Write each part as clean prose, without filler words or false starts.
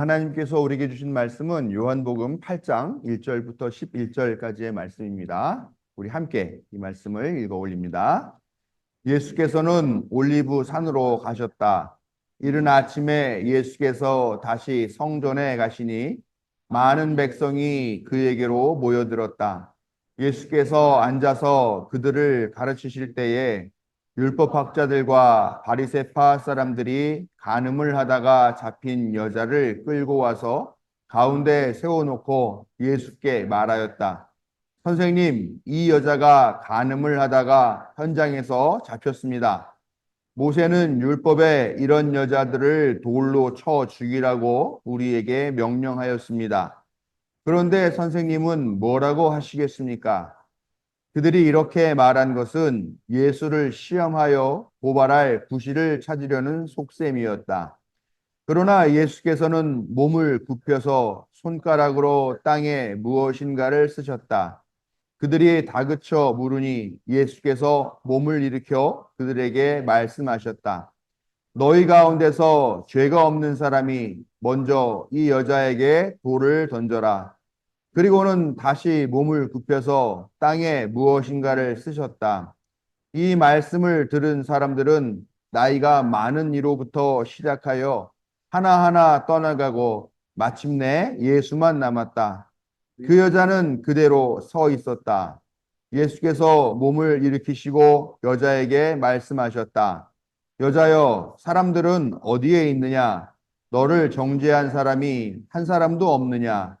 하나님께서 우리에게 주신 말씀은 요한복음 8장 1절부터 11절까지의 말씀입니다. 우리 함께 이 말씀을 읽어 올립니다. 예수께서는 올리브 산으로 가셨다. 이른 아침에 예수께서 다시 성전에 가시니 많은 백성이 그에게로 모여들었다. 예수께서 앉아서 그들을 가르치실 때에 율법학자들과 바리새파 사람들이 간음을 하다가 잡힌 여자를 끌고 와서 가운데 세워놓고 예수께 말하였다. 선생님, 이 여자가 간음을 하다가 현장에서 잡혔습니다. 모세는 율법에 이런 여자들을 돌로 쳐 죽이라고 우리에게 명령하였습니다. 그런데 선생님은 뭐라고 하시겠습니까? 그들이 이렇게 말한 것은 예수를 시험하여 고발할 구실을 찾으려는 속셈이었다. 그러나 예수께서는 몸을 굽혀서 손가락으로 땅에 무엇인가를 쓰셨다. 그들이 다그쳐 물으니 예수께서 몸을 일으켜 그들에게 말씀하셨다. 너희 가운데서 죄가 없는 사람이 먼저 이 여자에게 돌을 던져라. 그리고는 다시 몸을 굽혀서 땅에 무엇인가를 쓰셨다. 이 말씀을 들은 사람들은 나이가 많은 이로부터 시작하여 하나하나 떠나가고 마침내 예수만 남았다. 그 여자는 그대로 서 있었다. 예수께서 몸을 일으키시고 여자에게 말씀하셨다. 여자여, 사람들은 어디에 있느냐? 너를 정죄한 사람이 한 사람도 없느냐?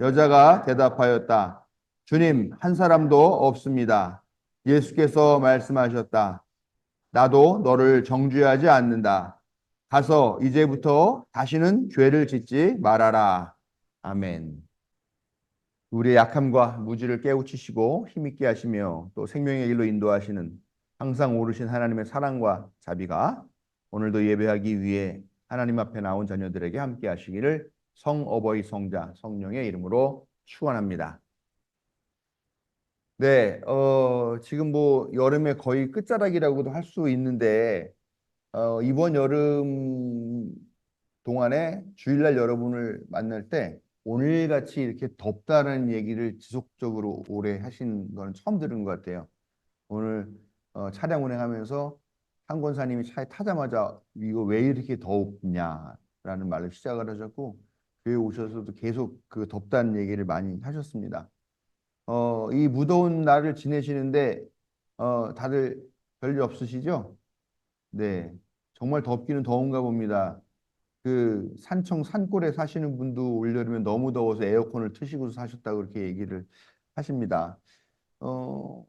여자가 대답하였다. 주님, 한 사람도 없습니다. 예수께서 말씀하셨다. 나도 너를 정죄하지 않는다. 가서 이제부터 다시는 죄를 짓지 말아라. 아멘. 우리의 약함과 무지를 깨우치시고 힘있게 하시며 또 생명의 길로 인도하시는 항상 오르신 하나님의 사랑과 자비가 오늘도 예배하기 위해 하나님 앞에 나온 자녀들에게 함께 하시기를 성어버이 성자 성령의 이름으로 축원합니다. 네, 지금 뭐 여름의 거의 끝자락이라고도 할 수 있는데 이번 여름 동안에 주일날 여러분을 만날 때 오늘같이 이렇게 덥다는 얘기를 지속적으로 오래 하신 거는 처음 들은 것 같아요. 오늘 차량 운행하면서 한 권사님이 차에 타자마자 이거 왜 이렇게 덥냐라는 말을 시작을 하셨고 교회 오셔서도 계속 그 덥다는 얘기를 많이 하셨습니다. 이 무더운 날을 지내시는데 다들 별일 없으시죠? 네, 정말 덥기는 더운가 봅니다. 그 산청 산골에 사시는 분도 올여름에 너무 더워서 에어컨을 트시고 사셨다고 그렇게 얘기를 하십니다. 어,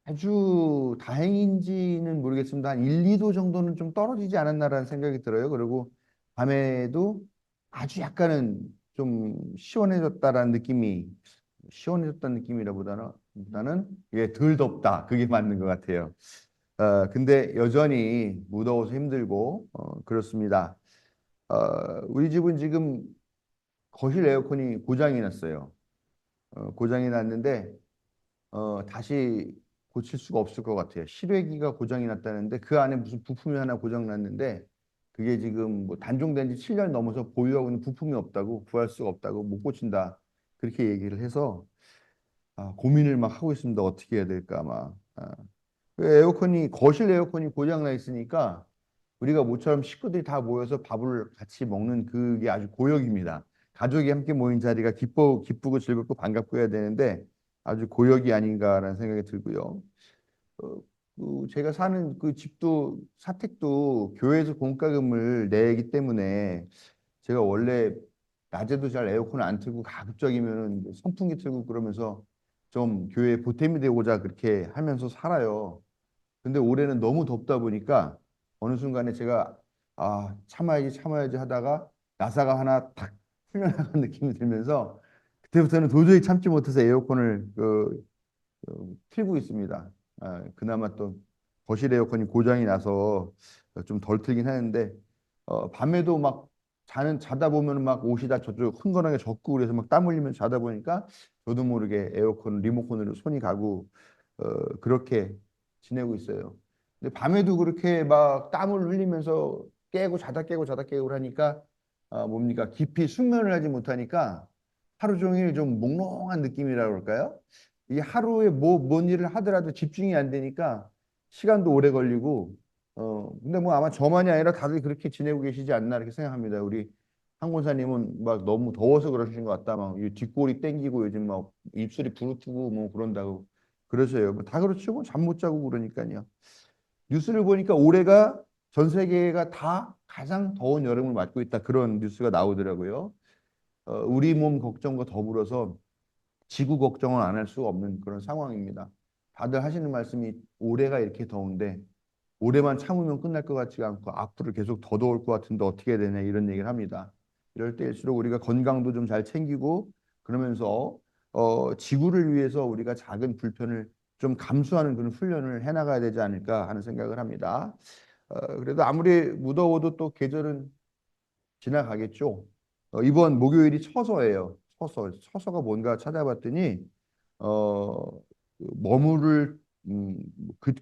아주 다행인지는 모르겠습니다. 한 1, 2도 정도는 좀 떨어지지 않았나라는 생각이 들어요. 그리고 밤에도 아주 약간은 좀 시원해졌다라는 느낌이 시원해졌다는 느낌이라보다는 예, 덜 덥다. 그게 맞는 것 같아요. 근데 여전히 무더워서 힘들고 그렇습니다. 우리 집은 지금 거실 에어컨이 고장이 났어요. 고장이 났는데 다시 고칠 수가 없을 것 같아요. 실외기가 고장이 났다는데 그 안에 무슨 부품이 하나 고장 났는데 그게 지금 뭐 단종된 지 7년 넘어서 보유하고 있는 부품이 없다고 구할 수가 없다고 못 고친다. 그렇게 얘기를 해서 고민을 막 하고 있습니다. 어떻게 해야 될까 막. 그 에어컨이 거실 에어컨이 고장 나 있으니까 우리가 모처럼 식구들이 다 모여서 밥을 같이 먹는 그게 아주 고역입니다. 가족이 함께 모인 자리가 기쁘고 즐겁고 반갑고 해야 되는데 아주 고역이 아닌가라는 생각이 들고요. 어, 제가 사는 그 집도 사택도 교회에서 공과금을 내기 때문에 제가 원래 낮에도 잘 에어컨을 안 틀고 가급적이면 선풍기 틀고 그러면서 좀 교회에 보탬이 되고자 그렇게 하면서 살아요. 근데 올해는 너무 덥다 보니까 어느 순간에 제가 참아야지 하다가 나사가 하나 탁 풀려나간 느낌이 들면서 그때부터는 도저히 참지 못해서 에어컨을 틀고 있습니다. 그나마 또 거실 에어컨이 고장이 나서 좀 덜 틀긴 하는데 밤에도 막 자다 보면 막 옷이 다 저쪽 흥건하게 젖고 그래서 막 땀 흘리면서 자다 보니까 저도 모르게 에어컨 리모컨으로 손이 가고 그렇게 지내고 있어요. 근데 밤에도 그렇게 막 땀을 흘리면서 깨고 자다 깨고 하니까 뭡니까? 깊이 숙면을 하지 못하니까 하루 종일 좀 몽롱한 느낌이라고 그럴까요? 이 하루에 뭔 일을 하더라도 집중이 안 되니까 시간도 오래 걸리고 근데 뭐 아마 저만이 아니라 다들 그렇게 지내고 계시지 않나 이렇게 생각합니다. 우리 한 권사님은 막 너무 더워서 그러신 것 같다. 막이 뒷골이 땡기고 요즘 막 입술이 부르트고 뭐 그런다고 그러세요. 뭐다 그렇죠. 뭐 잠 못 자고 그러니까요. 뉴스를 보니까 올해가 전 세계가 다 가장 더운 여름을 맞고 있다. 그런 뉴스가 나오더라고요. 우리 몸 걱정과 더불어서 지구 걱정은 안 할 수가 없는 그런 상황입니다. 다들 하시는 말씀이 올해가 이렇게 더운데 올해만 참으면 끝날 것 같지가 않고 앞으로 계속 더 더울 것 같은데 어떻게 해야 되냐 이런 얘기를 합니다. 이럴 때일수록 우리가 건강도 좀 잘 챙기고 그러면서 지구를 위해서 우리가 작은 불편을 좀 감수하는 그런 훈련을 해나가야 되지 않을까 하는 생각을 합니다. 그래도 아무리 무더워도 또 계절은 지나가겠죠. 이번 목요일이 처서예요. 처서가 뭔가 찾아봤더니 머무를 그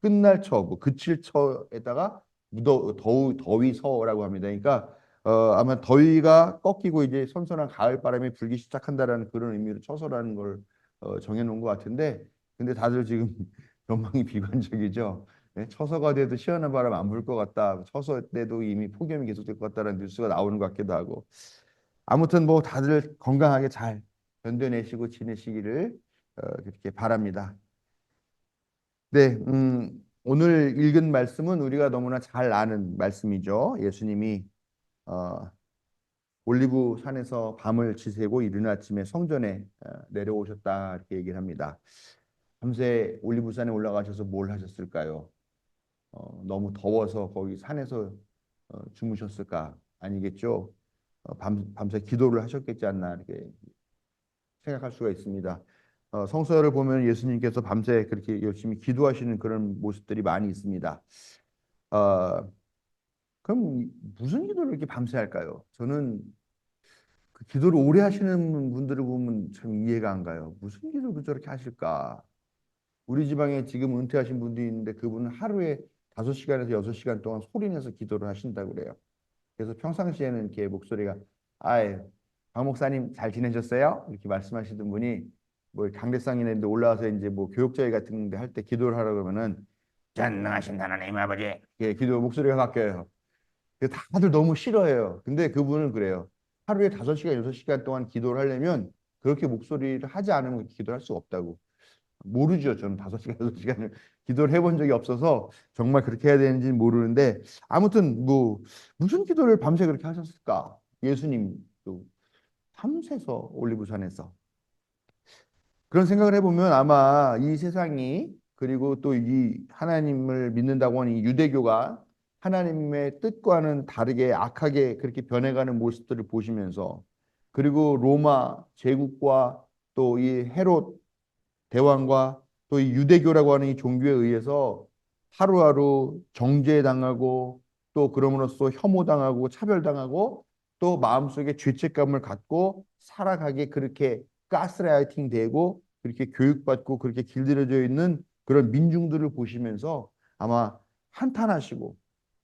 끝날 처, 뭐 그칠 처에다가 더위서라고 합니다. 그러니까 아마 더위가 꺾이고 이제 선선한 가을 바람이 불기 시작한다라는 그런 의미로 처서라는 걸 정해놓은 것 같은데, 근데 다들 지금 전망이 비관적이죠. 네, 처서가 돼도 시원한 바람 안 불 것 같다. 처서 때도 이미 폭염이 계속될 것 같다는 뉴스가 나오는 것 같기도 하고. 아무튼 뭐 다들 건강하게 잘 견뎌내시고 지내시기를 그렇게 바랍니다. 네, 오늘 읽은 말씀은 우리가 너무나 잘 아는 말씀이죠. 예수님이 어, 올리브 산에서 밤을 지새고 이른 아침에 성전에 내려오셨다 이렇게 얘기를 합니다. 밤새 올리브 산에 올라가셔서 뭘 하셨을까요? 너무 더워서 거기 산에서 주무셨을까? 아니겠죠. 밤새 기도를 하셨겠지 않나 이렇게 생각할 수가 있습니다. 성서를 보면 예수님께서 밤새 그렇게 열심히 기도하시는 그런 모습들이 많이 있습니다. 어, 그럼 무슨 기도를 이렇게 밤새 할까요? 저는 그 기도를 오래 하시는 분들을 보면 참 이해가 안 가요. 무슨 기도를 저렇게 하실까? 우리 지방에 지금 은퇴하신 분도 있는데 그분은 하루에 5시간에서 6시간 동안 소리내서 기도를 하신다고 그래요. 그래서 평상시에는 이렇게 목소리가 아이 박 목사님 잘 지내셨어요? 이렇게 말씀하시던 분이 뭐 강대상이나 이런 데 올라와서 이제 뭐 교육자회 같은 데 할 때 기도를 하라 그러면은 전능하신 하나님 아버지 예, 기도 목소리가 바뀌어요. 다들 너무 싫어해요. 근데 그분은 그래요. 하루에 5시간, 6시간 동안 기도를 하려면 그렇게 목소리를 하지 않으면 기도를 할 수 없다고. 모르죠. 저는 5시간, 6시간을 기도를 해본 적이 없어서 정말 그렇게 해야 되는지는 모르는데 아무튼 뭐 무슨 기도를 밤새 그렇게 하셨을까? 예수님도 밤새서 올리브산에서 그런 생각을 해보면 아마 이 세상이 그리고 또 이 하나님을 믿는다고 하는 이 유대교가 하나님의 뜻과는 다르게 악하게 그렇게 변해가는 모습들을 보시면서 그리고 로마 제국과 또 이 헤롯 대왕과 또 이 유대교라고 하는 이 종교에 의해서 하루하루 정죄당하고 또 그럼으로써 혐오당하고 차별당하고 또 마음속에 죄책감을 갖고 살아가게 그렇게 가스라이팅 되고 그렇게 교육받고 그렇게 길들여져 있는 그런 민중들을 보시면서 아마 한탄하시고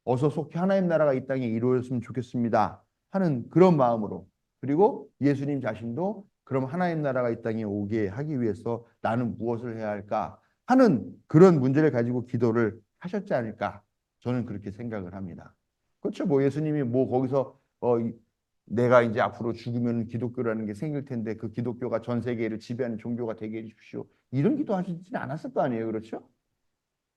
어서 속히 하나님 나라가 이 땅에 이루어졌으면 좋겠습니다 하는 그런 마음으로 그리고 예수님 자신도 그럼 하나님 나라가 이 땅에 오게 하기 위해서 나는 무엇을 해야 할까 하는 그런 문제를 가지고 기도를 하셨지 않을까 저는 그렇게 생각을 합니다. 그렇죠. 뭐 예수님이 뭐 거기서 내가 이제 앞으로 죽으면 기독교라는 게 생길 텐데 그 기독교가 전 세계를 지배하는 종교가 되게 해주십시오. 이런 기도 하시지는 않았을 거 아니에요. 그렇죠?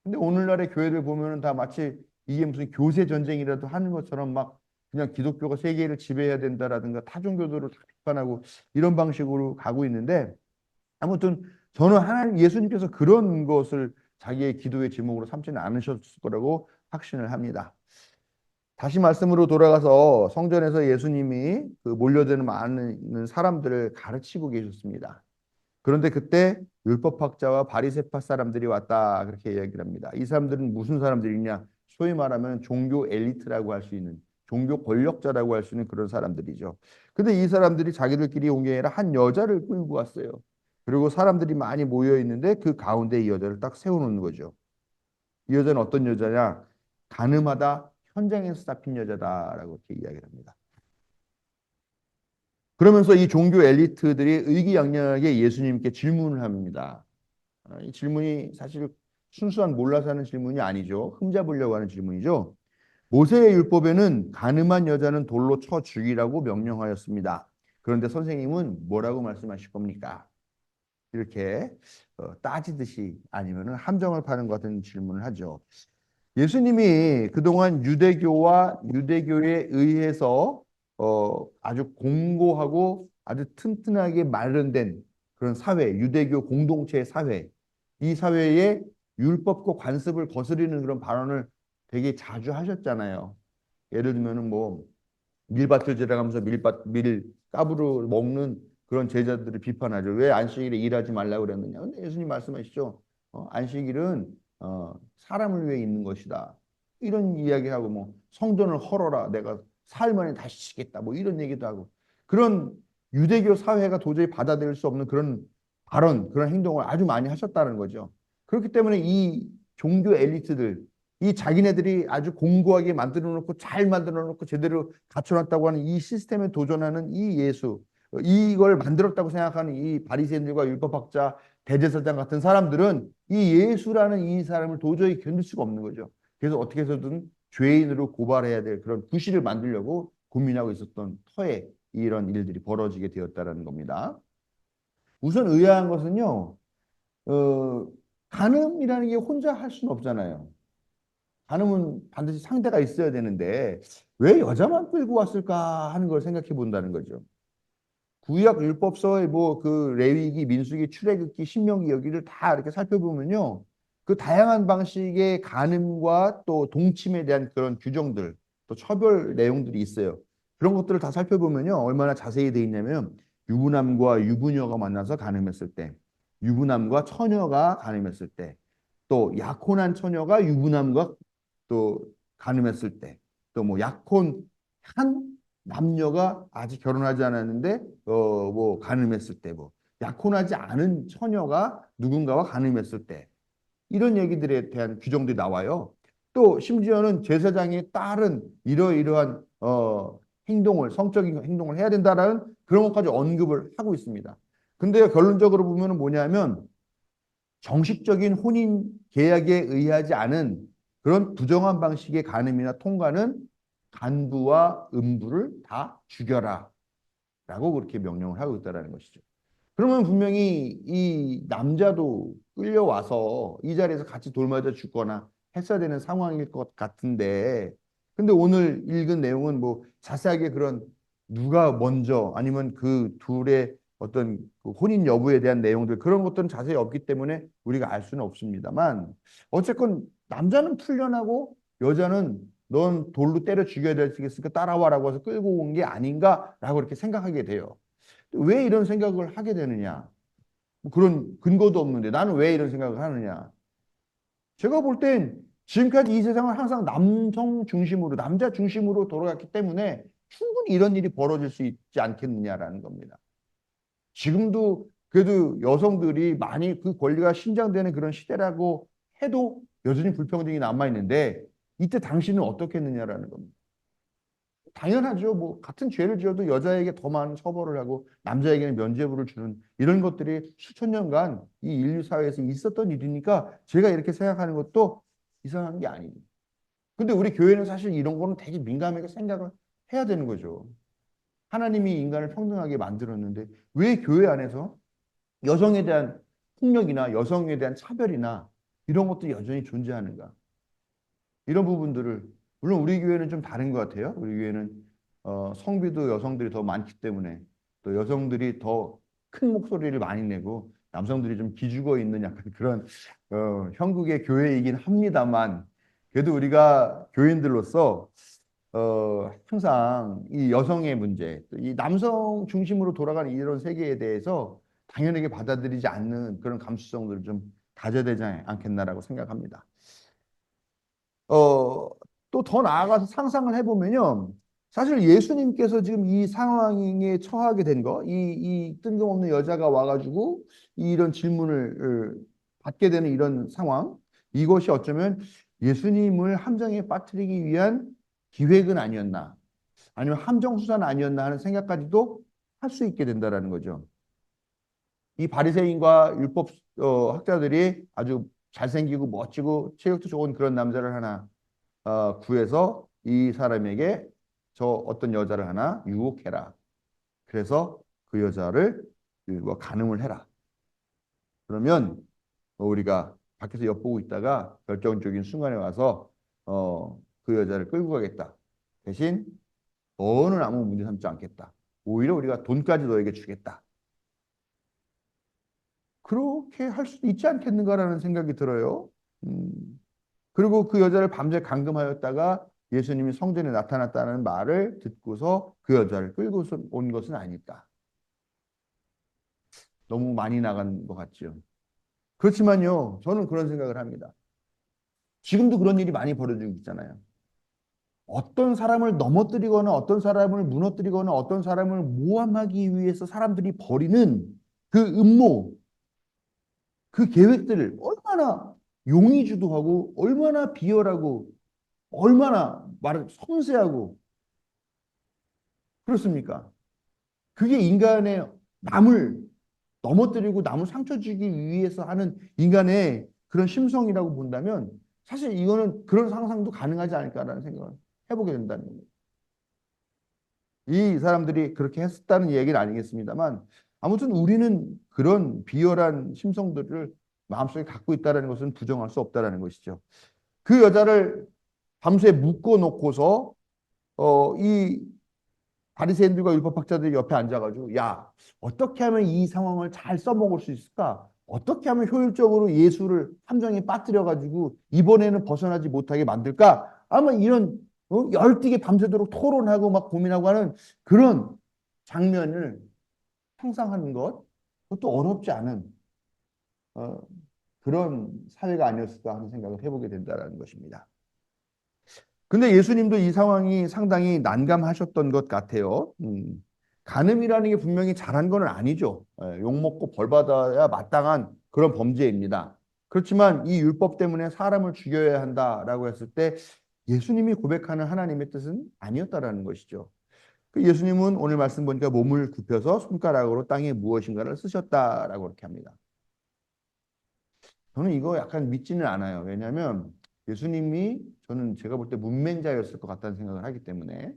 근데 오늘날의 교회를 보면은 다 마치 이게 무슨 교세 전쟁이라도 하는 것처럼 막 그냥 기독교가 세계를 지배해야 된다라든가 타 종교들을 다 비판하고 이런 방식으로 가고 있는데 아무튼 저는 하나님 예수님께서 그런 것을 자기의 기도의 제목으로 삼지는 않으셨을 거라고 확신을 합니다. 다시 말씀으로 돌아가서 성전에서 예수님이 그 몰려드는 많은 사람들을 가르치고 계셨습니다. 그런데 그때 율법학자와 바리새파 사람들이 왔다 그렇게 이야기를 합니다. 이 사람들은 무슨 사람들이냐? 소위 말하면 종교 엘리트라고 할 수 있는 종교 권력자라고 할 수 있는 그런 사람들이죠. 근데 이 사람들이 자기들끼리 온 게 아니라 한 여자를 끌고 왔어요. 그리고 사람들이 많이 모여 있는데 그 가운데 이 여자를 딱 세워놓는 거죠. 이 여자는 어떤 여자냐? 가늠하다 현장에서 잡힌 여자다라고 이렇게 이야기를 합니다. 그러면서 이 종교 엘리트들이 의기양양하게 예수님께 질문을 합니다. 이 질문이 사실 순수한 몰라서 하는 질문이 아니죠. 흠잡으려고 하는 질문이죠. 모세의 율법에는 가늠한 여자는 돌로 쳐 죽이라고 명령하였습니다. 그런데 선생님은 뭐라고 말씀하실 겁니까? 이렇게 따지듯이 아니면은 함정을 파는 것 같은 질문을 하죠. 예수님이 그동안 유대교와 유대교에 의해서 아주 공고하고 아주 튼튼하게 마련된 그런 사회, 유대교 공동체 사회, 이 사회에 율법과 관습을 거스르는 그런 발언을 되게 자주 하셨잖아요. 예를 들면은 뭐 밀밭을 지나가면서 밀 까부를 먹는 그런 제자들을 비판하죠. 왜 안식일에 일하지 말라고 그랬느냐. 근데 예수님 말씀하시죠. 안식일은 사람을 위해 있는 것이다. 이런 이야기하고 뭐 성전을 헐어라. 내가 사흘 만에 다시 치겠다. 뭐 이런 얘기도 하고 그런 유대교 사회가 도저히 받아들일 수 없는 그런 발언, 그런 행동을 아주 많이 하셨다는 거죠. 그렇기 때문에 이 종교 엘리트들 이 자기네들이 아주 공고하게 만들어 놓고 잘 만들어 놓고 제대로 갖춰놨다고 하는 이 시스템에 도전하는 이 예수, 이걸 만들었다고 생각하는 이 바리새인들과 율법학자, 대제사장 같은 사람들은 이 예수라는 이 사람을 도저히 견딜 수가 없는 거죠. 그래서 어떻게 해서든 죄인으로 고발해야 될 그런 구실을 만들려고 고민하고 있었던 터에 이런 일들이 벌어지게 되었다라는 겁니다. 우선 의아한 것은요, 어, 간음이라는 게 혼자 할 수는 없잖아요. 간음은 반드시 상대가 있어야 되는데 왜 여자만 끌고 왔을까 하는 걸 생각해 본다는 거죠. 구약 율법서의 뭐 그 레위기, 민수기, 출애굽기, 신명기 여기를 다 이렇게 살펴보면요. 그 다양한 방식의 간음과 또 동침에 대한 그런 규정들, 또 처벌 내용들이 있어요. 그런 것들을 다 살펴보면요. 얼마나 자세히 돼 있냐면 유부남과 유부녀가 만나서 간음했을 때, 유부남과 처녀가 간음했을 때, 또 약혼한 처녀가 유부남과 또 간음했을 때, 또 뭐 약혼한 남녀가 아직 결혼하지 않았는데 뭐 간음했을 때, 뭐 약혼하지 않은 처녀가 누군가와 간음했을 때 이런 얘기들에 대한 규정들이 나와요. 또 심지어는 제사장의 딸은 이러이러한 행동을 성적인 행동을 해야 된다라는 그런 것까지 언급을 하고 있습니다. 근데 결론적으로 보면은 뭐냐면 정식적인 혼인 계약에 의하지 않은 그런 부정한 방식의 간음이나 통과는 간부와 음부를 다 죽여라 라고 그렇게 명령을 하고 있다는 것이죠. 그러면 분명히 이 남자도 끌려와서 이 자리에서 같이 돌맞아 죽거나 했어야 되는 상황일 것 같은데 근데 오늘 읽은 내용은 뭐 자세하게 그런 누가 먼저 아니면 그 둘의 어떤 그 혼인 여부에 대한 내용들 그런 것들은 자세히 없기 때문에 우리가 알 수는 없습니다만 어쨌건 남자는 풀려나고 여자는 넌 돌로 때려 죽여야 되겠으니까 따라와라고 해서 끌고 온 게 아닌가라고 이렇게 생각하게 돼요. 왜 이런 생각을 하게 되느냐? 뭐 그런 근거도 없는데 나는 왜 이런 생각을 하느냐? 제가 볼 땐 지금까지 이 세상은 항상 남성 중심으로, 남자 중심으로 돌아갔기 때문에 충분히 이런 일이 벌어질 수 있지 않겠느냐라는 겁니다. 지금도 그래도 여성들이 많이 그 권리가 신장되는 그런 시대라고 해도 여전히 불평등이 남아있는데 이때 당신은 어떻게 했느냐라는 겁니다. 당연하죠. 뭐 같은 죄를 지어도 여자에게 더 많은 처벌을 하고 남자에게는 면죄부를 주는 이런 것들이 수천 년간 이 인류 사회에서 있었던 일이니까 제가 이렇게 생각하는 것도 이상한 게 아닙니다. 근데 우리 교회는 사실 이런 거는 되게 민감하게 생각을 해야 되는 거죠. 하나님이 인간을 평등하게 만들었는데 왜 교회 안에서 여성에 대한 폭력이나 여성에 대한 차별이나 이런 것들이 여전히 존재하는가? 이런 부분들을 물론 우리 교회는 좀 다른 것 같아요. 우리 교회는 성비도 여성들이 더 많기 때문에 또 여성들이 더 큰 목소리를 많이 내고 남성들이 좀 기죽어 있는 약간 그런 형국의 교회이긴 합니다만 그래도 우리가 교인들로서 항상 이 여성의 문제, 이 남성 중심으로 돌아가는 이런 세계에 대해서 당연하게 받아들이지 않는 그런 감수성들을 좀 가져야 되지 않겠나라고 생각합니다. 또 더 나아가서 상상을 해보면요. 사실 예수님께서 지금 이 상황에 처하게 된 거, 이 뜬금없는 여자가 와가지고 이런 질문을 받게 되는 이런 상황, 이것이 어쩌면 예수님을 함정에 빠뜨리기 위한 기획은 아니었나, 아니면 함정수사는 아니었나 하는 생각까지도 할 수 있게 된다라는 거죠. 이 바리새인과 율법 학자들이 아주 잘생기고 멋지고 체격도 좋은 그런 남자를 하나 구해서 이 사람에게 저 어떤 여자를 하나 유혹해라. 그래서 그 여자를 간음을 해라. 그러면 우리가 밖에서 엿보고 있다가 결정적인 순간에 와서 그 여자를 끌고 가겠다. 대신 너는 아무 문제 삼지 않겠다. 오히려 우리가 돈까지 너에게 주겠다. 그렇게 할 수도 있지 않겠는가라는 생각이 들어요. 그리고 그 여자를 밤새 감금하였다가 예수님이 성전에 나타났다는 말을 듣고서 그 여자를 끌고 온 것은 아닐까. 너무 많이 나간 것 같죠. 그렇지만요, 저는 그런 생각을 합니다. 지금도 그런 일이 많이 벌어지고 있잖아요. 어떤 사람을 넘어뜨리거나 어떤 사람을 무너뜨리거나 어떤 사람을 모함하기 위해서 사람들이 벌이는 그 음모, 그 계획들을 얼마나 용의주도하고 얼마나 비열하고 얼마나 말을 섬세하고 그렇습니까? 그게 인간의 남을 넘어뜨리고 남을 상처 주기 위해서 하는 인간의 그런 심성이라고 본다면 사실 이거는 그런 상상도 가능하지 않을까라는 생각을 해보게 된다는 겁니다. 이 사람들이 그렇게 했다는 얘기는 아니겠습니다만 아무튼 우리는 그런 비열한 심성들을 마음속에 갖고 있다는 것은 부정할 수 없다는 것이죠. 그 여자를 밤새 묶어 놓고서 이 바리새인들과 율법학자들이 옆에 앉아가지고 야 어떻게 하면 이 상황을 잘 써먹을 수 있을까? 어떻게 하면 효율적으로 예수를 함정에 빠뜨려가지고 이번에는 벗어나지 못하게 만들까? 아마 이런 열띠게 밤새도록 토론하고 막 고민하고 하는 그런 장면을 상상하는 것 그것도 어렵지 않은 어, 그런 사회가 아니었을까 하는 생각을 해보게 된다는 것입니다. 근데 예수님도 이 상황이 상당히 난감하셨던 것 같아요. 간음이라는 게 분명히 잘한 건 아니죠. 욕먹고 벌받아야 마땅한 그런 범죄입니다. 그렇지만 이 율법 때문에 사람을 죽여야 한다라고 했을 때 예수님이 고백하는 하나님의 뜻은 아니었다라는 것이죠. 그 예수님은 오늘 말씀 보니까 몸을 굽혀서 손가락으로 땅에 무엇인가를 쓰셨다라고 그렇게 합니다. 저는 이거 약간 믿지는 않아요. 왜냐하면 예수님이 저는 제가 볼 때 문맹자였을 것 같다는 생각을 하기 때문에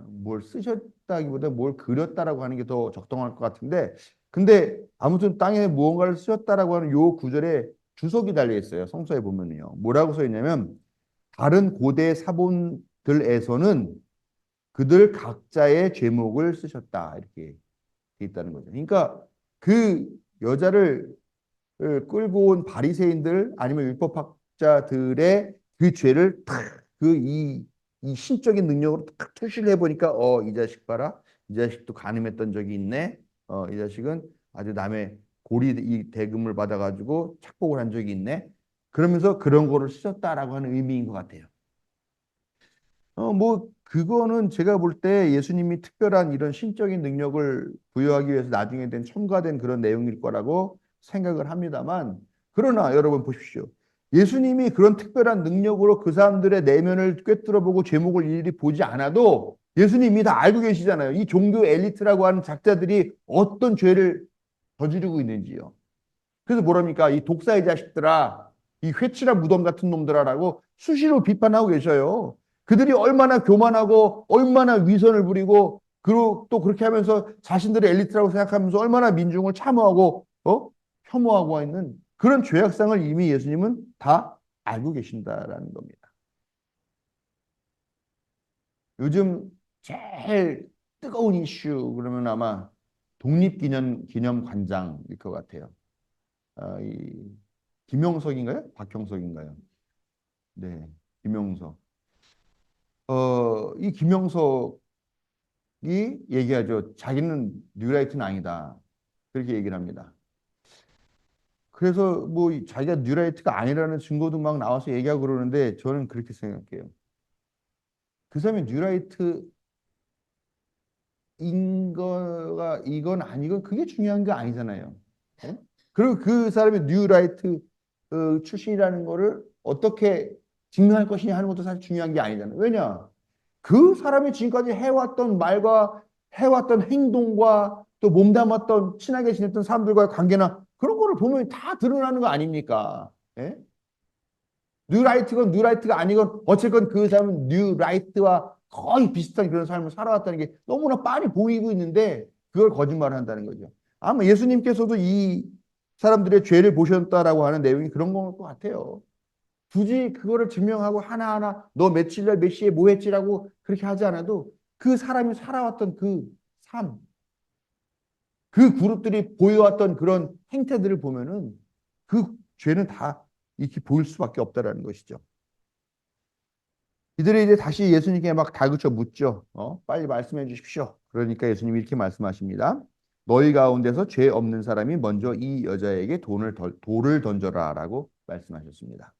뭘 쓰셨다기보다 뭘 그렸다라고 하는 게 더 적당할 것 같은데 근데 아무튼 땅에 무언가를 쓰셨다라고 하는 요 구절에 주석이 달려 있어요. 성서에 보면요. 뭐라고 써 있냐면 다른 고대 사본들에서는 그들 각자의 제목을 쓰셨다 이렇게 돼 있다는 거죠. 그러니까 그 여자를 끌고 온 바리새인들 아니면 율법학자들의 그 죄를 이 신적인 능력으로 탁 투시를 해보니까 이 자식 봐라 이 자식도 간음했던 적이 있네 이 자식은 아주 남의 고리 이 대금을 받아가지고 착복을 한 적이 있네 그러면서 그런 거를 쓰셨다라고 하는 의미인 것 같아요. 뭐 그거는 제가 볼 때 예수님이 특별한 이런 신적인 능력을 부여하기 위해서 나중에 된 첨가된 그런 내용일 거라고 생각을 합니다만 그러나 여러분 보십시오. 예수님이 그런 특별한 능력으로 그 사람들의 내면을 꿰뚫어보고 제목을 일일이 보지 않아도 예수님이 다 알고 계시잖아요. 이 종교 엘리트라고 하는 작자들이 어떤 죄를 저지르고 있는지요. 그래서 뭐랍니까? 이 독사의 자식들아, 이 회칠한 무덤 같은 놈들아라고 수시로 비판하고 계셔요. 그들이 얼마나 교만하고 얼마나 위선을 부리고 그리고 또 그렇게 하면서 자신들의 엘리트라고 생각하면서 얼마나 민중을 참호하고 혐오하고 있는 그런 죄악상을 이미 예수님은 다 알고 계신다라는 겁니다. 요즘 제일 뜨거운 이슈 그러면 아마 독립기념관장일 것 같아요. 이 김용석인가요? 박형석인가요? 네, 김용석. 이 김용석이 얘기하죠. 자기는 뉴라이트는 아니다. 그렇게 얘기를 합니다. 그래서 뭐 자기가 뉴라이트가 아니라는 증거도 막 나와서 얘기하고 그러는데 저는 그렇게 생각해요. 그 사람이 뉴라이트인 거가 이건 아니건 그게 중요한 게 아니잖아요. 네? 그리고 그 사람이 뉴라이트 출신이라는 거를 어떻게 증명할 것이냐 하는 것도 사실 중요한 게 아니잖아요. 왜냐? 그 사람이 지금까지 해왔던 말과 해왔던 행동과 또 몸담았던 친하게 지냈던 사람들과의 관계나 그런 거를 보면 다 드러나는 거 아닙니까? 예? 뉴라이트건 뉴라이트가 아니건 어쨌건 그 사람은 뉴라이트와 거의 비슷한 그런 삶을 살아왔다는 게 너무나 빤히 보이고 있는데 그걸 거짓말을 한다는 거죠. 아마 예수님께서도 이 사람들의 죄를 보셨다라고 하는 내용이 그런 것 같아요. 굳이 그거를 증명하고 하나하나 너 며칠 날 몇 시에 뭐 했지라고 그렇게 하지 않아도 그 사람이 살아왔던 그 삶, 그 그룹들이 보여왔던 그런 행태들을 보면은 그 죄는 다 이렇게 보일 수밖에 없다라는 것이죠. 이들이 이제 다시 예수님께 막 다그쳐 묻죠. 빨리 말씀해 주십시오. 그러니까 예수님이 이렇게 말씀하십니다. 너희 가운데서 죄 없는 사람이 먼저 이 여자에게 돌을 던져라라고 말씀하셨습니다.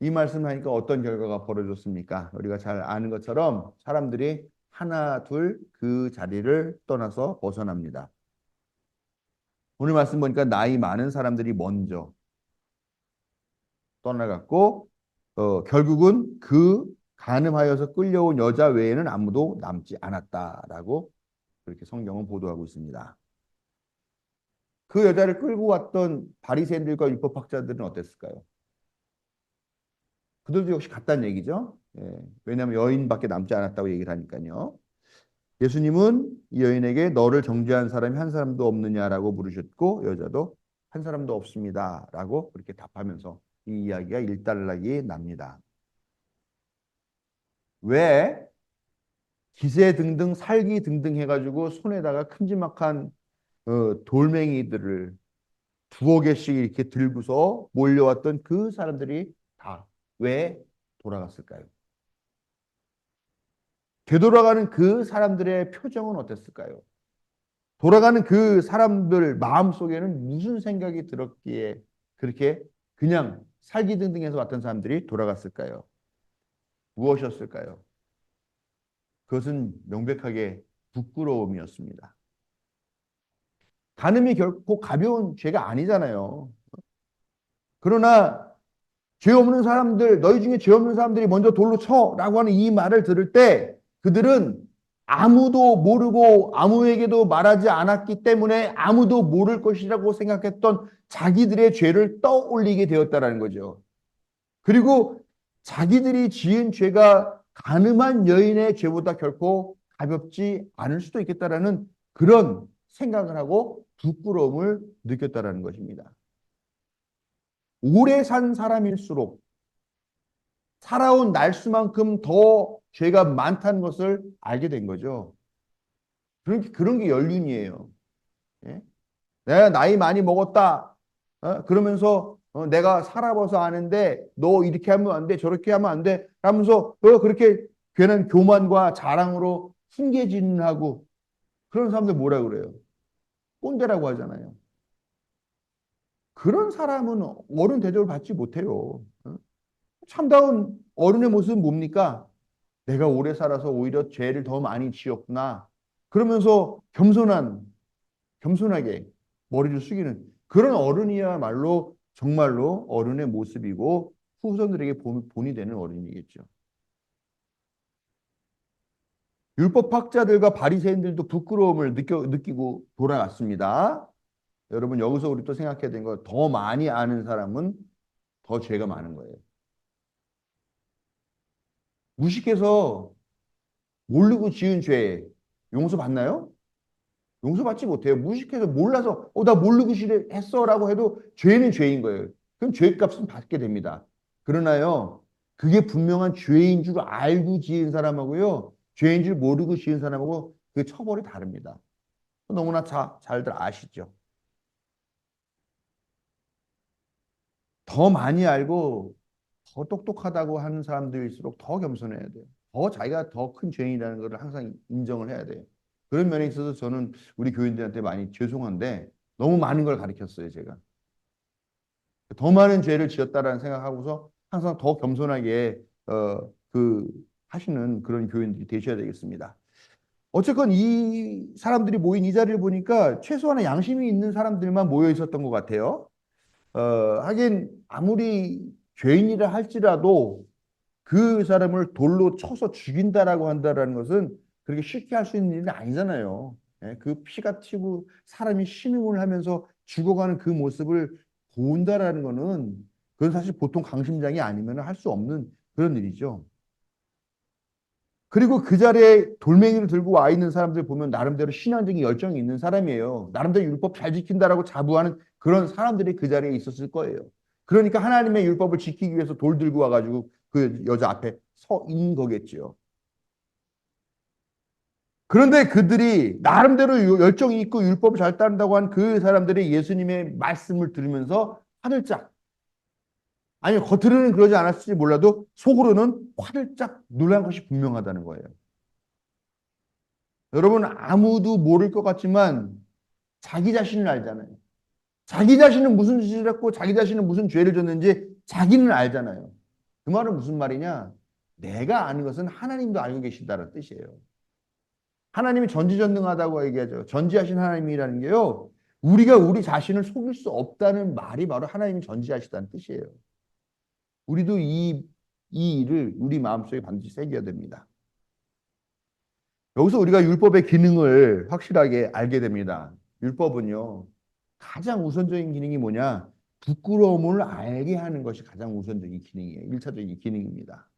이 말씀을 하니까 어떤 결과가 벌어졌습니까? 우리가 잘 아는 것처럼 사람들이 하나, 둘 그 자리를 떠나서 벗어납니다. 오늘 말씀 보니까 나이 많은 사람들이 먼저 떠나갔고 결국은 그 간음하여서 끌려온 여자 외에는 아무도 남지 않았다라고 그렇게 성경은 보도하고 있습니다. 그 여자를 끌고 왔던 바리새인들과 율법학자들은 어땠을까요? 그들도 역시 같다는 얘기죠. 예, 왜냐하면 여인밖에 남지 않았다고 얘기를 하니까요. 예수님은 이 여인에게 너를 정죄한 사람이 한 사람도 없느냐라고 물으셨고 여자도 한 사람도 없습니다라고 그렇게 답하면서 이 이야기가 일단락이 납니다. 왜 기세 등등 살기 등등 해가지고 손에다가 큼지막한 돌멩이들을 두어 개씩 이렇게 들고서 몰려왔던 그 사람들이 다 왜 돌아갔을까요? 되돌아가는 그 사람들의 표정은 어땠을까요? 돌아가는 그 사람들 마음속에는 무슨 생각이 들었기에 그렇게 그냥 살기 등등해서 왔던 사람들이 돌아갔을까요? 무엇이었을까요? 그것은 명백하게 부끄러움이었습니다. 간음이 결코 가벼운 죄가 아니잖아요. 그러나 죄 없는 사람들, 너희 중에 죄 없는 사람들이 먼저 돌로 쳐라고 하는 이 말을 들을 때 그들은 아무도 모르고 아무에게도 말하지 않았기 때문에 아무도 모를 것이라고 생각했던 자기들의 죄를 떠올리게 되었다라는 거죠. 그리고 자기들이 지은 죄가 간음한 여인의 죄보다 결코 가볍지 않을 수도 있겠다라는 그런 생각을 하고 부끄러움을 느꼈다라는 것입니다. 오래 산 사람일수록 살아온 날수만큼 더 죄가 많다는 것을 알게 된 거죠. 그런 게 연륜이에요. 예? 내가 나이 많이 먹었다. 그러면서 내가 살아봐서 아는데 너 이렇게 하면 안 돼, 저렇게 하면 안 돼. 하면서 그렇게 괜한 교만과 자랑으로 훈계진하고 그런 사람들 뭐라 그래요? 꼰대라고 하잖아요. 그런 사람은 어른 대접을 받지 못해요. 참다운 어른의 모습은 뭡니까? 내가 오래 살아서 오히려 죄를 더 많이 지었구나. 그러면서 겸손하게 머리를 숙이는 그런 어른이야말로 정말로 어른의 모습이고 후손들에게 본이 되는 어른이겠죠. 율법학자들과 바리새인들도 부끄러움을 느끼고 돌아갔습니다. 여러분 여기서 우리 또 생각해야 되는 거 더 많이 아는 사람은 더 죄가 많은 거예요. 무식해서 모르고 지은 죄 용서받나요? 용서받지 못해요. 무식해서 몰라서 나 모르고 했어라고 해도 죄는 죄인 거예요. 그럼 죄값은 받게 됩니다. 그러나요, 그게 분명한 죄인 줄 알고 지은 사람하고요, 죄인 줄 모르고 지은 사람하고 그 처벌이 다릅니다. 너무나 잘들 아시죠? 더 많이 알고 더 똑똑하다고 하는 사람들일수록 더 겸손해야 돼요. 더 자기가 더 큰 죄인이라는 것을 항상 인정을 해야 돼요. 그런 면에 있어서 저는 우리 교인들한테 많이 죄송한데 너무 많은 걸 가르쳤어요, 제가. 더 많은 죄를 지었다라는 생각하고서 항상 더 겸손하게 그 하시는 그런 교인들이 되셔야 되겠습니다. 어쨌건 이 사람들이 모인 이 자리를 보니까 최소한의 양심이 있는 사람들만 모여 있었던 것 같아요. 하긴 아무리 죄인이라 할지라도 그 사람을 돌로 쳐서 죽인다라고 한다라는 것은 그렇게 쉽게 할 수 있는 일은 아니잖아요. 예, 그 피가 튀고 사람이 신음을 하면서 죽어가는 그 모습을 본다라는 거는 그건 사실 보통 강심장이 아니면 할 수 없는 그런 일이죠. 그리고 그 자리에 돌멩이를 들고 와 있는 사람들 보면 나름대로 신앙적인 열정이 있는 사람이에요. 나름대로 율법 잘 지킨다라고 자부하는 그런 사람들이 그 자리에 있었을 거예요. 그러니까 하나님의 율법을 지키기 위해서 돌 들고 와가지고 그 여자 앞에 서 있는 거겠지요. 그런데 그들이 나름대로 열정이 있고 율법을 잘 따른다고 한 그 사람들이 예수님의 말씀을 들으면서 화들짝, 아니 겉으로는 그러지 않았을지 몰라도 속으로는 화들짝 놀란 것이 분명하다는 거예요. 여러분 아무도 모를 것 같지만 자기 자신을 알잖아요. 자기 자신은 무슨 짓을 했고 자기 자신은 무슨 죄를 졌는지 자기는 알잖아요. 그 말은 무슨 말이냐? 내가 아는 것은 하나님도 알고 계신다는 뜻이에요. 하나님이 전지전능하다고 얘기하죠. 전지하신 하나님이라는 게요. 우리가 우리 자신을 속일 수 없다는 말이 바로 하나님이 전지하시다는 뜻이에요. 우리도 이 일을 우리 마음속에 반드시 새겨야 됩니다. 여기서 우리가 율법의 기능을 확실하게 알게 됩니다. 율법은요, 가장 우선적인 기능이 뭐냐? 부끄러움을 알게 하는 것이 가장 우선적인 기능이에요. 일차적인 기능입니다.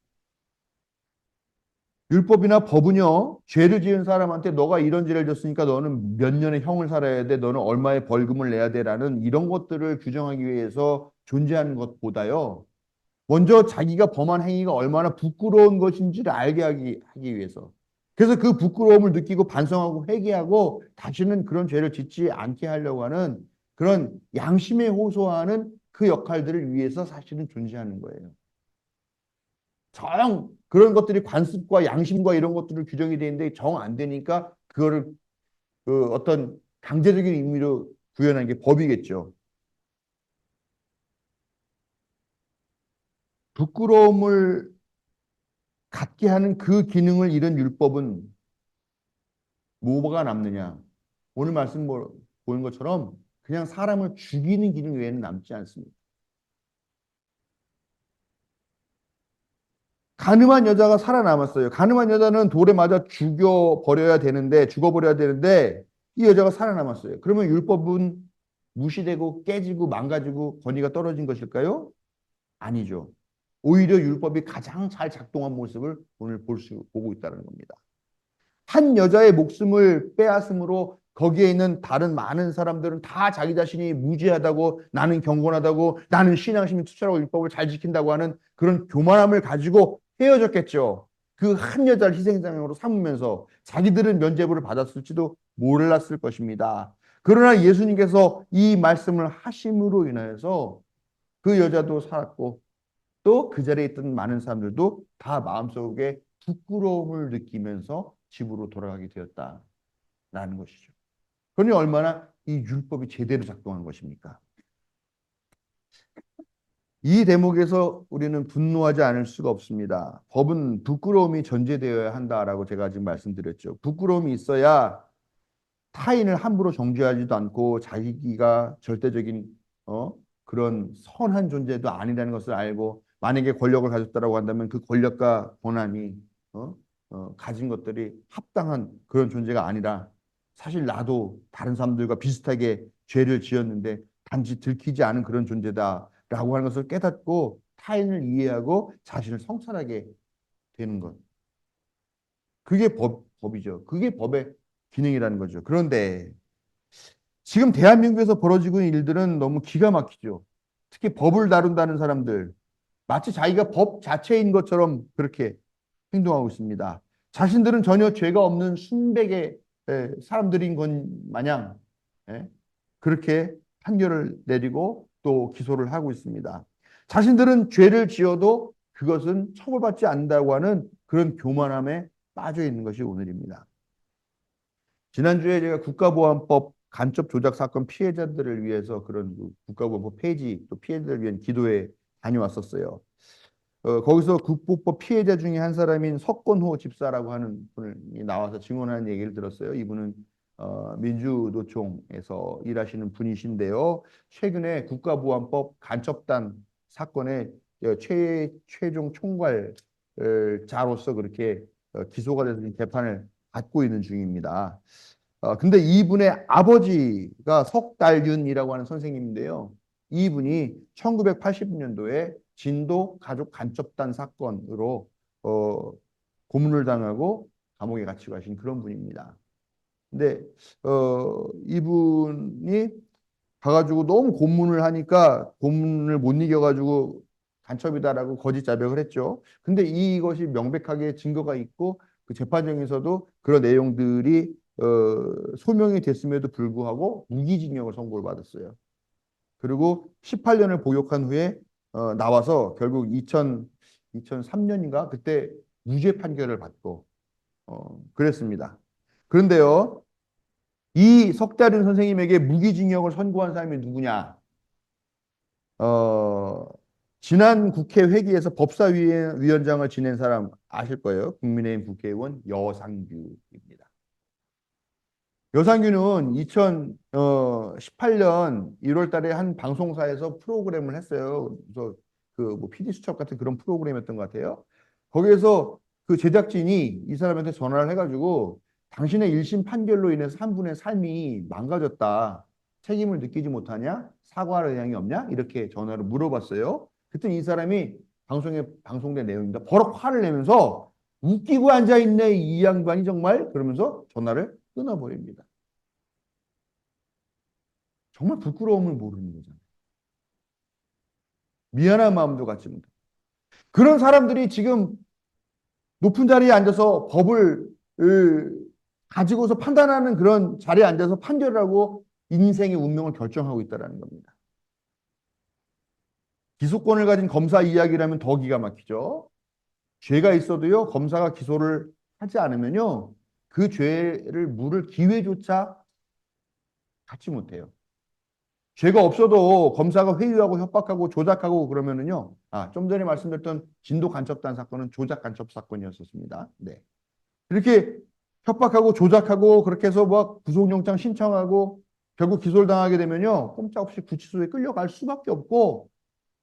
율법이나 법은요, 죄를 지은 사람한테 너가 이런 죄를 졌으니까 너는 몇 년의 형을 살아야 돼, 너는 얼마의 벌금을 내야 돼라는 이런 것들을 규정하기 위해서 존재하는 것보다요, 먼저 자기가 범한 행위가 얼마나 부끄러운 것인지를 알게 하기 위해서. 그래서 그 부끄러움을 느끼고 반성하고 회개하고 다시는 그런 죄를 짓지 않게 하려고 하는 그런 양심에 호소하는 그 역할들을 위해서 사실은 존재하는 거예요. 정 그런 것들이 관습과 양심과 이런 것들을 규정이 되는데 정 안 되니까 그거를 그 어떤 강제적인 의미로 구현한 게 법이겠죠. 부끄러움을 갖게 하는 그 기능을 잃은 율법은 뭐가 남느냐? 오늘 말씀 보는 것처럼 그냥 사람을 죽이는 기능 외에는 남지 않습니다. 가늠한 여자가 살아남았어요. 가늠한 여자는 돌에 맞아 죽어버려야 되는데 이 여자가 살아남았어요. 그러면 율법은 무시되고 깨지고 망가지고 권위가 떨어진 것일까요? 아니죠. 오히려 율법이 가장 잘 작동한 모습을 오늘 보고 있다는 겁니다. 한 여자의 목숨을 빼앗음으로 거기에 있는 다른 많은 사람들은 다 자기 자신이 무지하다고 나는 경건하다고 나는 신앙심이 투철하고 율법을 잘 지킨다고 하는 그런 교만함을 가지고 헤어졌겠죠. 그 한 여자를 희생장으로 삼으면서 자기들은 면죄부를 받았을지도 몰랐을 것입니다. 그러나 예수님께서 이 말씀을 하심으로 인하여서 그 여자도 살았고 또 그 자리에 있던 많은 사람들도 다 마음속에 부끄러움을 느끼면서 집으로 돌아가게 되었다라는 것이죠. 그러니 얼마나 이 율법이 제대로 작동한 것입니까? 이 대목에서 우리는 분노하지 않을 수가 없습니다. 법은 부끄러움이 전제되어야 한다라고 제가 지금 말씀드렸죠. 부끄러움이 있어야 타인을 함부로 정죄하지도 않고 자기가 절대적인 어? 그런 선한 존재도 아니라는 것을 알고 만약에 권력을 가졌다라고 한다면 그 권력과 권한이 어? 가진 것들이 합당한 그런 존재가 아니라 사실 나도 다른 사람들과 비슷하게 죄를 지었는데 단지 들키지 않은 그런 존재다라고 하는 것을 깨닫고 타인을 이해하고 자신을 성찰하게 되는 것. 그게 법이죠. 그게 법의 기능이라는 거죠. 그런데 지금 대한민국에서 벌어지고 있는 일들은 너무 기가 막히죠. 특히 법을 다룬다는 사람들, 마치 자기가 법 자체인 것처럼 그렇게 행동하고 있습니다. 자신들은 전혀 죄가 없는 순백의 사람들인 것 마냥 예, 그렇게 판결을 내리고 또 기소를 하고 있습니다. 자신들은 죄를 지어도 그것은 처벌받지 않는다고 하는 그런 교만함에 빠져 있는 것이 오늘입니다. 지난주에 제가 국가보안법 간첩 조작 사건 피해자들을 위해서 그런 국가보안법 폐지 또 피해자들을 위한 기도에 다녀왔었어요. 거기서 국보법 피해자 중에 한 사람인 석권호 집사라고 하는 분이 나와서 증언하는 얘기를 들었어요. 이분은 민주노총에서 일하시는 분이신데요. 최근에 국가보안법 간첩단 사건의 최종 총괄자로서 그렇게 기소가 돼서 재판을 받고 있는 중입니다. 근데 이분의 아버지가 석달윤이라고 하는 선생님인데요. 이분이 1980년도에 진도 가족 간첩단 사건으로 어, 고문을 당하고 감옥에 갇히고 가신 그런 분입니다. 근데 이분이 가가지고 너무 고문을 하니까 고문을 못 이겨가지고 간첩이다라고 거짓 자백을 했죠. 근데 이것이 명백하게 증거가 있고 그 재판정에서도 그런 내용들이 소명이 됐음에도 불구하고 무기징역을 선고를 받았어요. 그리고 18년을 복역한 후에 나와서 결국 2003년인가 그때 무죄 판결을 받고 그랬습니다. 그런데요, 이 석다른 선생님에게 무기징역을 선고한 사람이 누구냐? 어, 지난 국회 회기에서 법사위원장을 지낸 사람 아실 거예요. 국민의힘 국회의원 여상규입니다. 여상규는 2018년 1월 달에 한 방송사에서 프로그램을 했어요. 그래서 그 뭐 PD 수첩 같은 그런 프로그램이었던 것 같아요. 거기에서 그 제작진이 이 사람한테 전화를 해가지고 당신의 1심 판결로 인해서 한 분의 삶이 망가졌다. 책임을 느끼지 못하냐? 사과할 의향이 없냐? 이렇게 전화를 물어봤어요. 그때 이 사람이 방송에 방송된 내용입니다. 버럭 화를 내면서 웃기고 앉아있네 이 양반이 정말 그러면서 전화를 끊어버립니다. 정말 부끄러움을 모르는 거잖아요. 미안한 마음도 갖지 못해. 그런 사람들이 지금 높은 자리에 앉아서 법을 가지고서 판단하는 그런 자리에 앉아서 판결을 하고 인생의 운명을 결정하고 있다는 겁니다. 기소권을 가진 검사 이야기라면 더 기가 막히죠. 죄가 있어도요, 검사가 기소를 하지 않으면요, 그 죄를 물을 기회조차 갖지 못해요. 죄가 없어도 검사가 회유하고 협박하고 조작하고 그러면은요, 좀 전에 말씀드렸던 진도 간첩단 사건은 조작 간첩 사건이었었습니다. 네. 이렇게 협박하고 조작하고 그렇게 해서 뭐 구속영장 신청하고 결국 기소를 당하게 되면요, 꼼짝없이 구치소에 끌려갈 수밖에 없고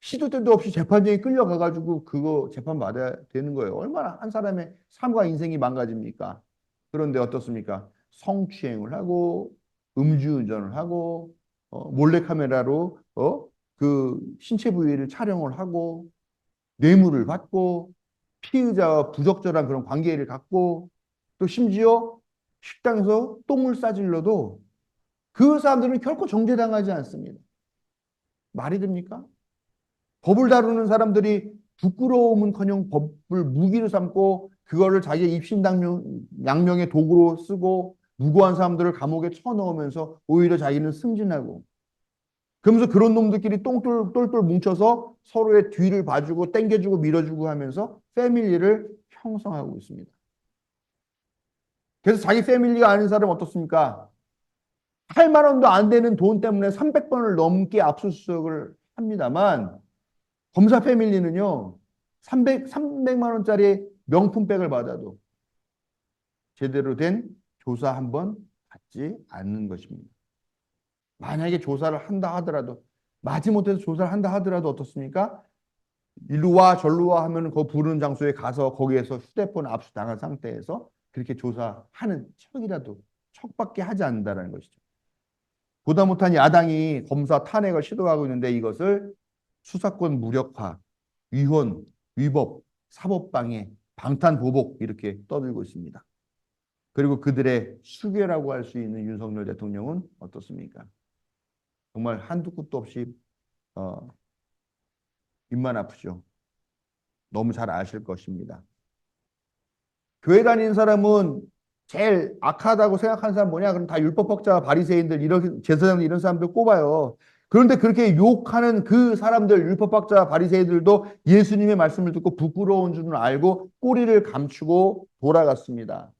시도 때도 없이 재판정에 끌려가가지고 그거 재판 받아야 되는 거예요. 얼마나 한 사람의 삶과 인생이 망가집니까? 그런데 어떻습니까? 성추행을 하고 음주운전을 하고 몰래카메라로 그 신체 부위를 촬영을 하고 뇌물을 받고 피의자와 부적절한 그런 관계를 갖고 또 심지어 식당에서 똥을 싸질러도 그 사람들은 결코 정죄당하지 않습니다. 말이 됩니까? 법을 다루는 사람들이 부끄러움은커녕 법을 무기로 삼고 그거를 자기의 입신양명의 도구로 쓰고 무고한 사람들을 감옥에 쳐넣으면서 오히려 자기는 승진하고 그러면서 그런 놈들끼리 똘똘 뭉쳐서 서로의 뒤를 봐주고 땡겨주고 밀어주고 하면서 패밀리를 형성하고 있습니다. 그래서 자기 패밀리가 아닌 사람 어떻습니까? 8만 원도 안 되는 돈 때문에 300번을 넘게 압수수색을 합니다만 검사 패밀리는요, 300만 원짜리 명품백을 받아도 제대로 된 조사 한번 받지 않는 것입니다. 만약에 조사를 한다 하더라도, 마지못해서 조사를 한다 하더라도 어떻습니까? 일로 와, 절로 와 하면 그 부르는 장소에 가서 거기에서 휴대폰 압수당한 상태에서 그렇게 조사하는 척이라도 척밖에 하지 않는다는 것이죠. 보다 못한 야당이 검사 탄핵을 시도하고 있는데 이것을 수사권 무력화, 위헌, 위법, 사법방해, 방탄보복 이렇게 떠들고 있습니다. 그리고 그들의 수괴라고 할 수 있는 윤석열 대통령은 어떻습니까? 정말 한두 끝도 없이 어, 입만 아프죠. 너무 잘 아실 것입니다. 교회 다니는 사람은 제일 악하다고 생각하는 사람 뭐냐? 그럼 다 율법학자, 바리새인들, 이런 제사장들 이런 사람들 꼽아요. 그런데 그렇게 욕하는 그 사람들, 율법학자, 바리새인들도 예수님의 말씀을 듣고 부끄러운 줄은 알고 꼬리를 감추고 돌아갔습니다.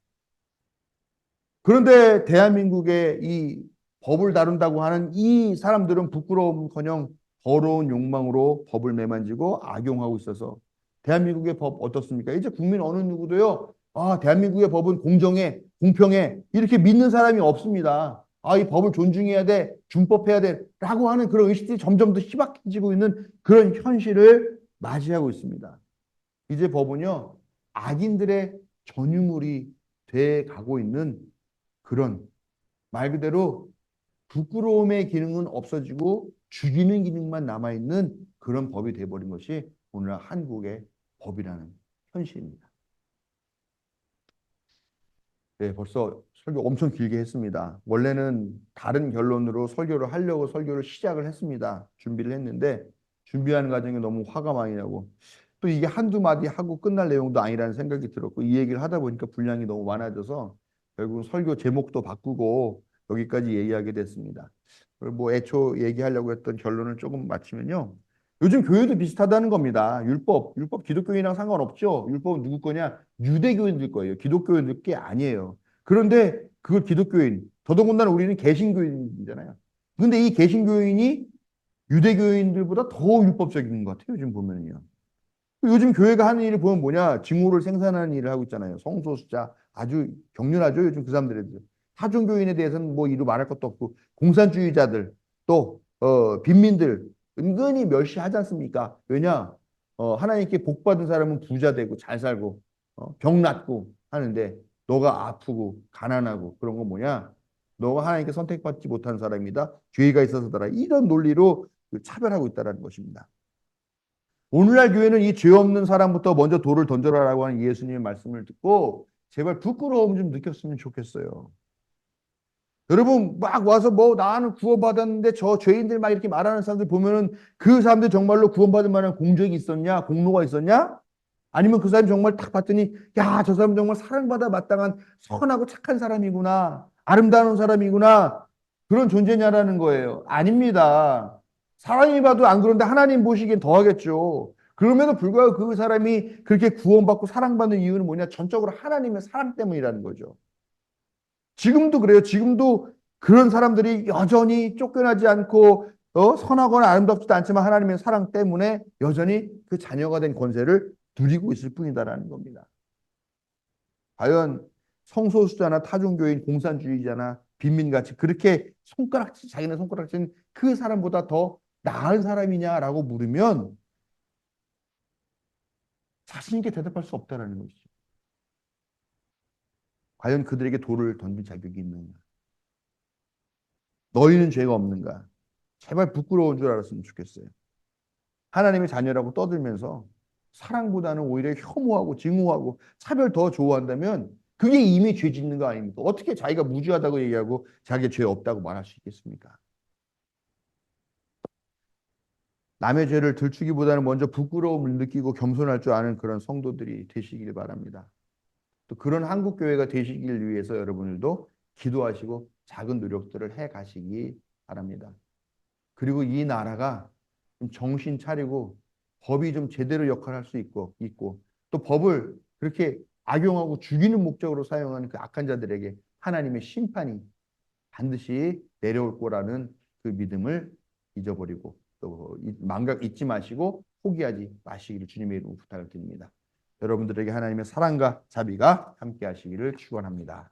그런데 대한민국의 이 법을 다룬다고 하는 이 사람들은 부끄러움커녕 더러운 욕망으로 법을 매만지고 악용하고 있어서 대한민국의 법 어떻습니까? 이제 국민 어느 누구도요. 대한민국의 법은 공정해, 공평해 이렇게 믿는 사람이 없습니다. 이 법을 존중해야 돼, 준법해야 돼라고 하는 그런 의식들이 점점 더 희박해지고 있는 그런 현실을 맞이하고 있습니다. 이제 법은요, 악인들의 전유물이 돼 가고 있는 그런, 말 그대로 부끄러움의 기능은 없어지고 죽이는 기능만 남아있는 그런 법이 돼버린 것이 오늘날 한국의 법이라는 현실입니다. 네, 벌써 설교 엄청 길게 했습니다. 원래는 다른 결론으로 설교를 하려고 설교를 시작을 했습니다. 준비를 했는데 준비하는 과정에 너무 화가 많이 나고 또 이게 한두 마디 하고 끝날 내용도 아니라는 생각이 들었고 이 얘기를 하다 보니까 분량이 너무 많아져서 결국 설교 제목도 바꾸고 여기까지 얘기하게 됐습니다. 그리고 뭐 애초 얘기하려고 했던 결론을 조금 맞추면요. 요즘 교회도 비슷하다는 겁니다. 율법 기독교인이랑 상관없죠. 율법은 누구 거냐? 유대교인들 거예요. 기독교인들 게 아니에요. 그런데 그걸 기독교인, 더더군다나 우리는 개신교인이잖아요. 근데 이 개신교인이 유대교인들보다 더 율법적인 것 같아요. 요즘 보면요. 요즘 교회가 하는 일을 보면 뭐냐? 증오를 생산하는 일을 하고 있잖아요. 성소수자 아주 격렬하죠. 요즘 그 사람들에 대해서. 타종교인에 대해서는 뭐 이루 말할 것도 없고 공산주의자들 또 빈민들 은근히 멸시하지 않습니까? 왜냐? 하나님께 복 받은 사람은 부자 되고 잘 살고 병 낫고 하는데 너가 아프고 가난하고 그런 건 뭐냐? 너가 하나님께 선택받지 못한 사람이다. 죄가 있어서더라. 이런 논리로 차별하고 있다는 것입니다. 오늘날 교회는 이 죄 없는 사람부터 먼저 돌을 던져라라고 하는 예수님의 말씀을 듣고 제발 부끄러움 좀 느꼈으면 좋겠어요. 여러분 막 와서 뭐 나는 구원받았는데 저 죄인들 막 이렇게 말하는 사람들 보면은 그 사람들 정말로 구원받을 만한 공적이 있었냐? 공로가 있었냐? 아니면 그 사람이 정말 딱 봤더니 야, 저 사람 정말 사랑받아 마땅한 선하고 착한 사람이구나. 아름다운 사람이구나. 그런 존재냐라는 거예요. 아닙니다. 사람이 봐도 안 그런데 하나님 보시기엔 더 하겠죠. 그럼에도 불구하고 그 사람이 그렇게 구원받고 사랑받는 이유는 뭐냐? 전적으로 하나님의 사랑 때문이라는 거죠. 지금도 그래요. 지금도 그런 사람들이 여전히 쫓겨나지 않고 선하거나 아름답지도 않지만 하나님의 사랑 때문에 여전히 그 자녀가 된 권세를 누리고 있을 뿐이다라는 겁니다. 과연 성소수자나 타종교인, 공산주의자나 빈민같이 그렇게 손가락질, 자기네 손가락질은 그 사람보다 더 나은 사람이냐라고 물으면 자신 있게 대답할 수 없다라는 것이죠. 과연 그들에게 돌을 던질 자격이 있느냐? 너희는 죄가 없는가? 제발 부끄러운 줄 알았으면 좋겠어요. 하나님의 자녀라고 떠들면서 사랑보다는 오히려 혐오하고 증오하고 차별 더 좋아한다면 그게 이미 죄 짓는 거 아닙니까? 어떻게 자기가 무죄하다고 얘기하고 자기 죄 없다고 말할 수 있겠습니까? 남의 죄를 들추기보다는 먼저 부끄러움을 느끼고 겸손할 줄 아는 그런 성도들이 되시길 바랍니다. 또 그런 한국 교회가 되시길 위해서 여러분들도 기도하시고 작은 노력들을 해 가시기 바랍니다. 그리고 이 나라가 좀 정신 차리고 법이 좀 제대로 역할을 할 수 있고 또 법을 그렇게 악용하고 죽이는 목적으로 사용하는 그 악한 자들에게 하나님의 심판이 반드시 내려올 거라는 그 믿음을 잊어버리고 또 망각 잊지 마시고 포기하지 마시기를 주님의 이름으로 부탁을 드립니다. 여러분들에게 하나님의 사랑과 자비가 함께 하시기를 축원합니다.